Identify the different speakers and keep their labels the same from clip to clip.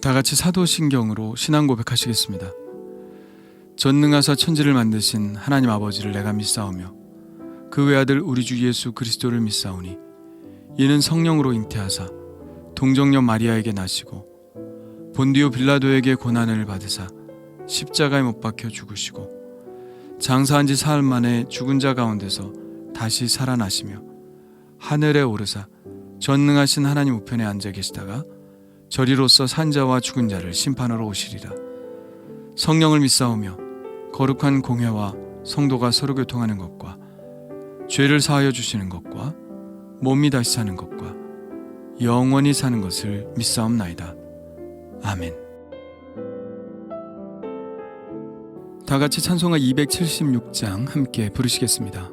Speaker 1: 다 같이 사도신경으로 신앙 고백하시겠습니다. 전능하사 천지를 만드신 하나님 아버지를 내가 믿사오며 그 외아들 우리 주 예수 그리스도를 믿사오니 이는 성령으로 잉태하사 동정녀 마리아에게 나시고 본디오 빌라도에게 고난을 받으사 십자가에 못 박혀 죽으시고 장사한 지 사흘 만에 죽은 자 가운데서 다시 살아나시며 하늘에 오르사 전능하신 하나님 우편에 앉아 계시다가 저리로서 산자와 죽은 자를 심판하러 오시리라. 성령을 믿사오며 거룩한 공회와 성도가 서로 교통하는 것과 죄를 사하여 주시는 것과 몸이 다시 사는 것과 영원히 사는 것을 믿사옵나이다. 아멘. 다 같이 찬송가 276장 함께 부르시겠습니다.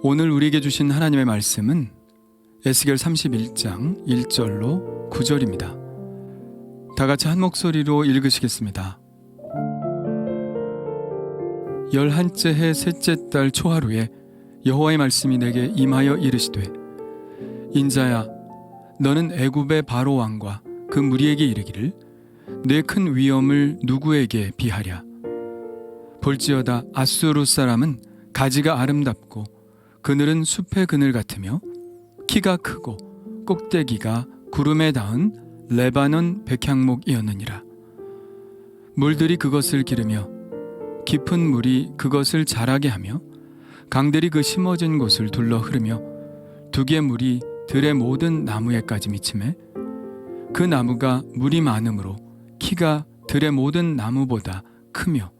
Speaker 1: 오늘 우리에게 주신 하나님의 말씀은 에스겔 31장 1절로 9절입니다. 다 같이 한 목소리로 읽으시겠습니다. 11째 해 셋째 달 초하루에 여호와의 말씀이 내게 임하여 이르시되 인자야 너는 애굽의 바로 왕과 그 무리에게 이르기를 내 큰 위엄을 누구에게 비하랴. 볼지어다 아수르 사람은 가지가 아름답고 그늘은 숲의 그늘 같으며 키가 크고 꼭대기가 구름에 닿은 레바논 백향목이었느니라. 물들이 그것을 기르며 깊은 물이 그것을 자라게 하며 강들이 그 심어진 곳을 둘러 흐르며 두개 물이 들의 모든 나무에까지 미치매 그 나무가 물이 많으므로 키가 들의 모든 나무보다 크며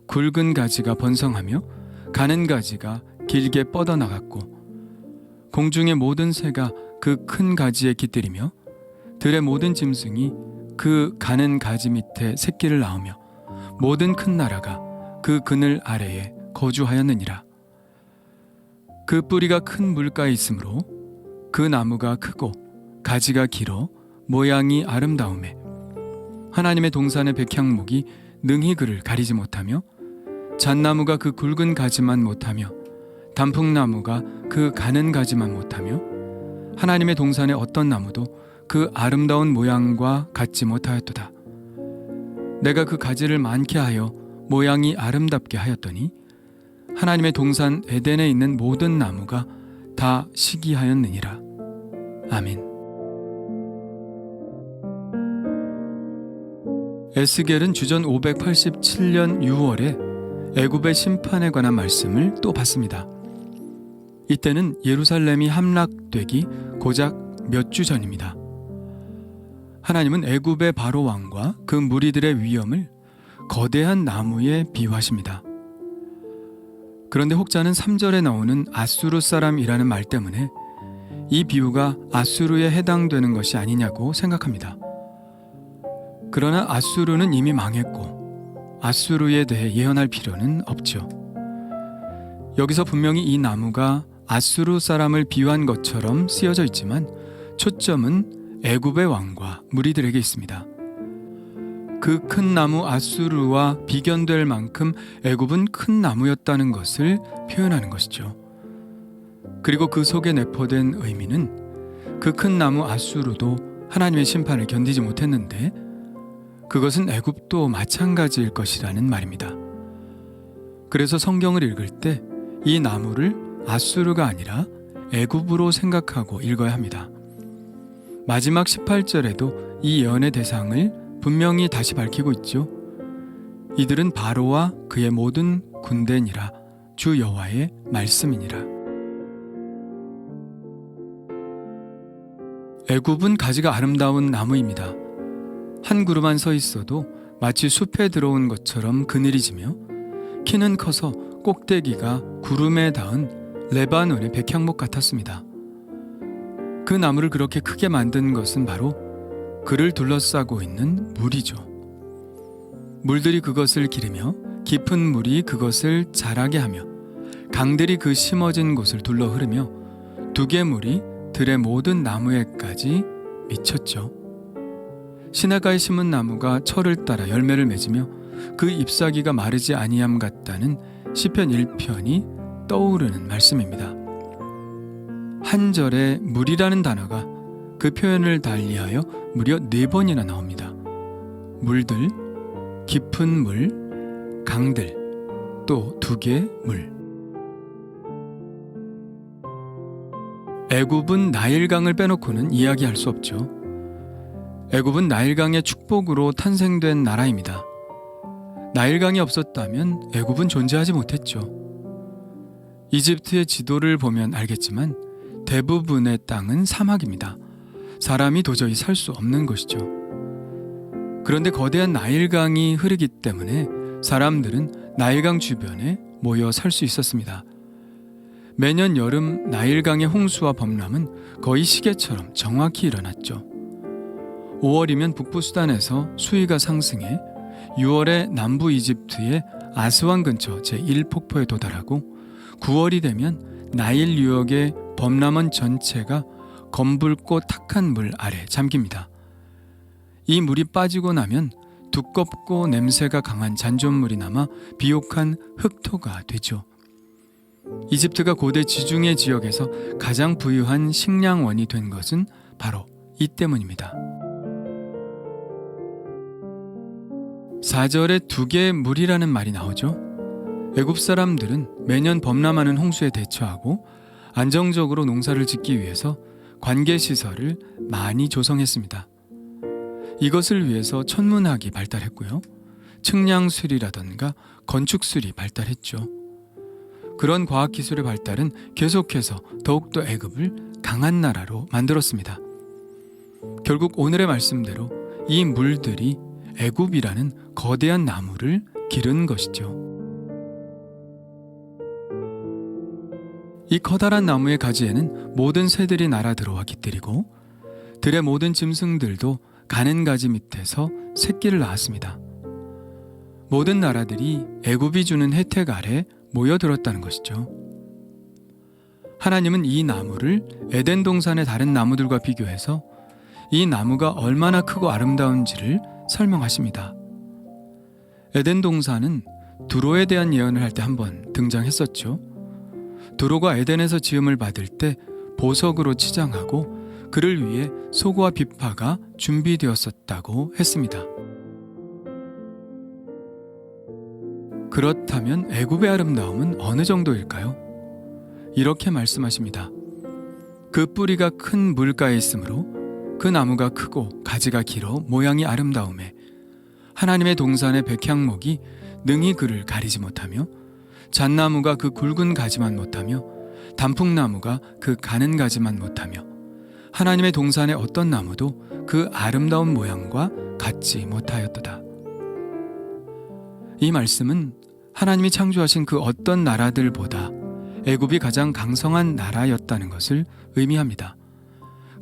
Speaker 1: 굵은 가지가 번성하며 가는 가지가 길게 뻗어나갔고 공중의 모든 새가 그 큰 가지에 깃들이며 들의 모든 짐승이 그 가는 가지 밑에 새끼를 낳으며 모든 큰 나라가 그 그늘 아래에 거주하였느니라. 그 뿌리가 큰 물가에 있으므로 그 나무가 크고 가지가 길어 모양이 아름다우매 하나님의 동산의 백향목이 능히 그를 가리지 못하며 잣나무가 그 굵은 가지만 못하며 단풍나무가 그 가는 가지만 못하며 하나님의 동산의 어떤 나무도 그 아름다운 모양과 같지 못하였도다. 내가 그 가지를 많게 하여 모양이 아름답게 하였더니 하나님의 동산 에덴에 있는 모든 나무가 다 시기하였느니라. 아멘. 에스겔은 주전 587년 6월에 애굽의 심판에 관한 말씀을 또 받습니다. 이때는 예루살렘이 함락되기 고작 몇 주 전입니다. 하나님은 애굽의 바로 왕과 그 무리들의 위엄을 거대한 나무에 비유하십니다. 그런데 혹자는 3절에 나오는 아수르 사람이라는 말 때문에 이 비유가 아수르에 해당되는 것이 아니냐고 생각합니다. 그러나 아수르는 이미 망했고 아수르에 대해 예언할 필요는 없죠. 여기서 분명히 이 나무가 아수르 사람을 비유한 것처럼 쓰여져 있지만 초점은 애굽의 왕과 무리들에게 있습니다. 그 큰 나무 아수르와 비견될 만큼 애굽은 큰 나무였다는 것을 표현하는 것이죠. 그리고 그 속에 내포된 의미는 그 큰 나무 아수르도 하나님의 심판을 견디지 못했는데 그것은 애굽도 마찬가지일 것이라는 말입니다. 그래서 성경을 읽을 때 이 나무를 아수르가 아니라 애굽으로 생각하고 읽어야 합니다. 마지막 18절에도 이 예언의 대상을 분명히 다시 밝히고 있죠. 이들은 바로와 그의 모든 군대니라 주 여호와의 말씀이니라. 애굽은 가지가 아름다운 나무입니다. 한 그루만 서 있어도 마치 숲에 들어온 것처럼 그늘이지며 키는 커서 꼭대기가 구름에 닿은 레바논의 백향목 같았습니다. 그 나무를 그렇게 크게 만든 것은 바로 그를 둘러싸고 있는 물이죠. 물들이 그것을 기르며 깊은 물이 그것을 자라게 하며 강들이 그 심어진 곳을 둘러 흐르며 두개물이 들의 모든 나무에까지 미쳤죠. 시냇가에 심은 나무가 철을 따라 열매를 맺으며 그 잎사귀가 마르지 아니함 같다는 시편 1편이 떠오르는 말씀입니다. 한 절에 물이라는 단어가 그 표현을 달리하여 무려 4번이나 나옵니다. 물들, 깊은 물, 강들, 또 2개의 물. 애굽은 나일강을 빼놓고는 이야기할 수 없죠. 애굽은 나일강의 축복으로 탄생된 나라입니다. 나일강이 없었다면 애굽은 존재하지 못했죠. 이집트의 지도를 보면 알겠지만 대부분의 땅은 사막입니다. 사람이 도저히 살 수 없는 것이죠. 그런데 거대한 나일강이 흐르기 때문에 사람들은 나일강 주변에 모여 살 수 있었습니다. 매년 여름 나일강의 홍수와 범람은 거의 시계처럼 정확히 일어났죠. 5월이면 북부 수단에서 수위가 상승해 6월에 남부 이집트의 아스완 근처 제1폭포에 도달하고 9월이 되면 나일 유역의 범람원 전체가 검붉고 탁한 물 아래 잠깁니다. 이 물이 빠지고 나면 두껍고 냄새가 강한 잔존물이 남아 비옥한 흙토가 되죠. 이집트가 고대 지중해 지역에서 가장 부유한 식량원이 된 것은 바로 이 때문입니다. 4절에 2개의 물이라는 말이 나오죠. 애굽 사람들은 매년 범람하는 홍수에 대처하고 안정적으로 농사를 짓기 위해서 관계시설을 많이 조성했습니다. 이것을 위해서 천문학이 발달했고요. 측량술이라던가 건축술이 발달했죠. 그런 과학기술의 발달은 계속해서 더욱더 애굽을 강한 나라로 만들었습니다. 결국 오늘의 말씀대로 이 물들이 애굽이라는 거대한 나무를 기른 것이죠. 이 커다란 나무의 가지에는 모든 새들이 날아 들어와 깃들이고 들의 모든 짐승들도 가는 가지 밑에서 새끼를 낳았습니다. 모든 나라들이 애굽이 주는 혜택 아래 모여들었다는 것이죠. 하나님은 이 나무를 에덴 동산의 다른 나무들과 비교해서 이 나무가 얼마나 크고 아름다운지를 설명하십니다. 에덴 동산은 두로에 대한 예언을 할 때 한번 등장했었죠. 두로가 에덴에서 지음을 받을 때 보석으로 치장하고 그를 위해 소고와 비파가 준비되었었다고 했습니다. 그렇다면 애굽의 아름다움은 어느 정도일까요? 이렇게 말씀하십니다. 그 뿌리가 큰 물가에 있으므로 그 나무가 크고 가지가 길어 모양이 아름다우매 하나님의 동산의 백향목이 능히 그를 가리지 못하며 잣나무가 그 굵은 가지만 못하며 단풍나무가 그 가는 가지만 못하며 하나님의 동산의 어떤 나무도 그 아름다운 모양과 같지 못하였도다. 이 말씀은 하나님이 창조하신 그 어떤 나라들보다 애굽이 가장 강성한 나라였다는 것을 의미합니다.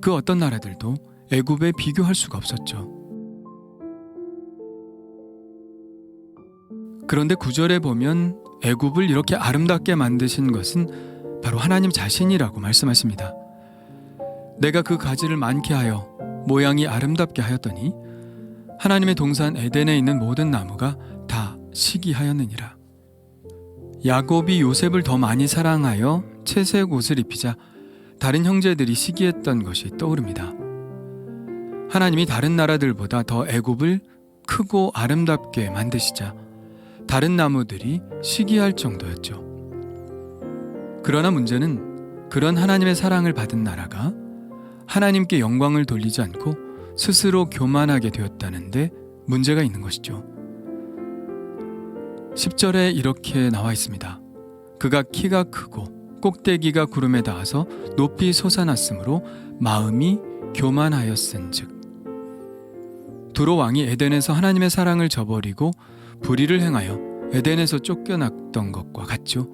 Speaker 1: 그 어떤 나라들도 애굽에 비교할 수가 없었죠. 그런데 9절에 보면 애굽을 이렇게 아름답게 만드신 것은 바로 하나님 자신이라고 말씀하십니다. 내가 그 가지를 많게 하여 모양이 아름답게 하였더니 하나님의 동산 에덴에 있는 모든 나무가 다 시기하였느니라. 야곱이 요셉을 더 많이 사랑하여 채색 옷을 입히자 다른 형제들이 시기했던 것이 떠오릅니다. 하나님이 다른 나라들보다 더 애굽을 크고 아름답게 만드시자 다른 나무들이 시기할 정도였죠. 그러나 문제는 그런 하나님의 사랑을 받은 나라가 하나님께 영광을 돌리지 않고 스스로 교만하게 되었다는데 문제가 있는 것이죠. 10절에 이렇게 나와 있습니다. 그가 키가 크고 꼭대기가 구름에 닿아서 높이 솟아났으므로 마음이 교만하였은즉. 두로 왕이 에덴에서 하나님의 사랑을 저버리고 불의를 행하여 에덴에서 쫓겨났던 것과 같죠.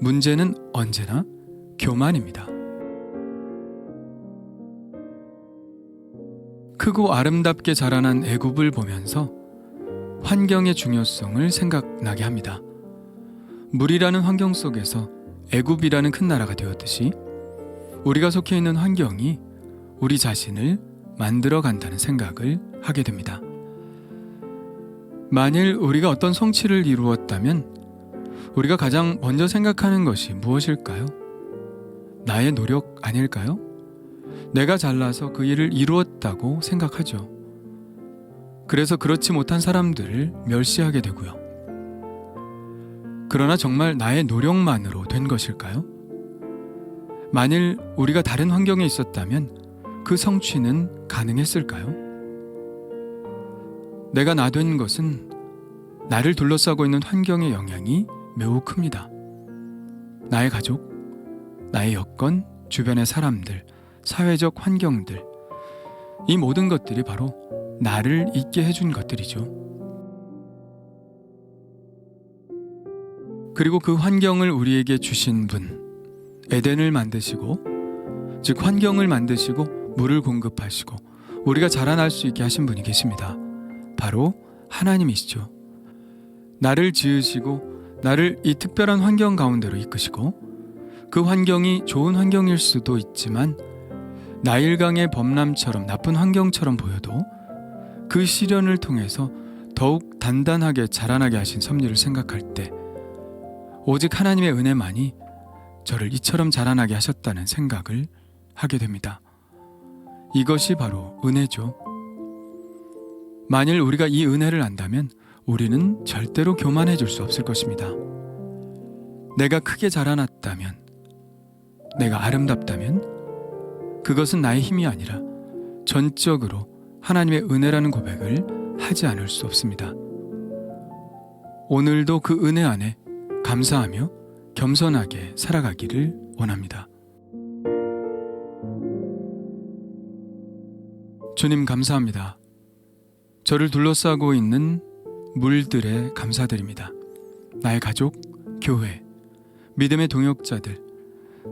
Speaker 1: 문제는 언제나 교만입니다. 크고 아름답게 자라난 애굽을 보면서 환경의 중요성을 생각나게 합니다. 물이라는 환경 속에서 애굽이라는 큰 나라가 되었듯이 우리가 속해 있는 환경이 우리 자신을 만들어 간다는 생각을 하게 됩니다. 만일 우리가 어떤 성취를 이루었다면 우리가 가장 먼저 생각하는 것이 무엇일까요? 나의 노력 아닐까요? 내가 잘나서 그 일을 이루었다고 생각하죠. 그래서 그렇지 못한 사람들을 멸시하게 되고요. 그러나 정말 나의 노력만으로 된 것일까요? 만일 우리가 다른 환경에 있었다면 그 성취는 가능했을까요? 내가 나 된 것은 나를 둘러싸고 있는 환경의 영향이 매우 큽니다. 나의 가족, 나의 여건, 주변의 사람들, 사회적 환경들, 이 모든 것들이 바로 나를 있게 해준 것들이죠. 그리고 그 환경을 우리에게 주신 분, 에덴을 만드시고, 즉 환경을 만드시고 물을 공급하시고 우리가 자라날 수 있게 하신 분이 계십니다. 바로 하나님이시죠. 나를 지으시고 나를 이 특별한 환경 가운데로 이끄시고 그 환경이 좋은 환경일 수도 있지만 나일강의 범람처럼 나쁜 환경처럼 보여도 그 시련을 통해서 더욱 단단하게 자라나게 하신 섭리를 생각할 때 오직 하나님의 은혜만이 저를 이처럼 자라나게 하셨다는 생각을 하게 됩니다. 이것이 바로 은혜죠. 만일 우리가 이 은혜를 안다면 우리는 절대로 교만해질 수 없을 것입니다. 내가 크게 자라났다면, 내가 아름답다면 그것은 나의 힘이 아니라 전적으로 하나님의 은혜라는 고백을 하지 않을 수 없습니다. 오늘도 그 은혜 안에 감사하며 겸손하게 살아가기를 원합니다. 주님 감사합니다. 저를 둘러싸고 있는 물들에 감사드립니다. 나의 가족, 교회, 믿음의 동역자들,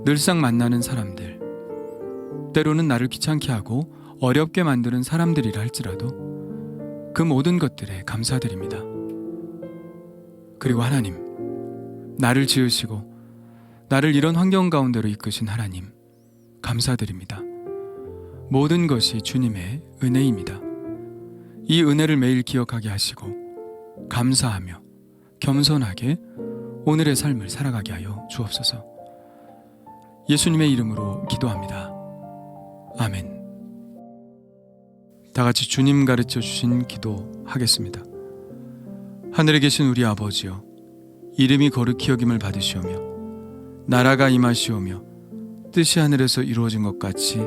Speaker 1: 늘상 만나는 사람들, 때로는 나를 귀찮게 하고 어렵게 만드는 사람들이라 할지라도 그 모든 것들에 감사드립니다. 그리고 하나님, 나를 지으시고 나를 이런 환경 가운데로 이끄신 하나님, 감사드립니다. 모든 것이 주님의 은혜입니다. 이 은혜를 매일 기억하게 하시고 감사하며 겸손하게 오늘의 삶을 살아가게 하여 주옵소서. 예수님의 이름으로 기도합니다. 아멘. 다 같이 주님 가르쳐 주신 기도 하겠습니다. 하늘에 계신 우리 아버지여, 이름이 거룩히 여김을 받으시오며 나라가 임하시오며 뜻이 하늘에서 이루어진 것 같이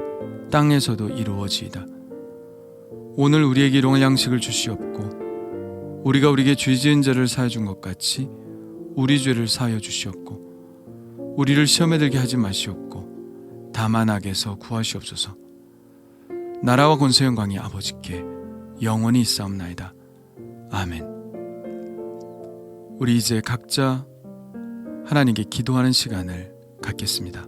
Speaker 1: 땅에서도 이루어지이다. 오늘 우리에게 일용할 양식을 주시옵고 우리가 우리에게 죄 지은 자를 사하여 준 것 같이 우리 죄를 사하여 주시옵고 우리를 시험에 들게 하지 마시옵고 다만 악에서 구하시옵소서. 나라와 권세 영광이 아버지께 영원히 있사옵나이다. 아멘. 우리 이제 각자 하나님께 기도하는 시간을 갖겠습니다.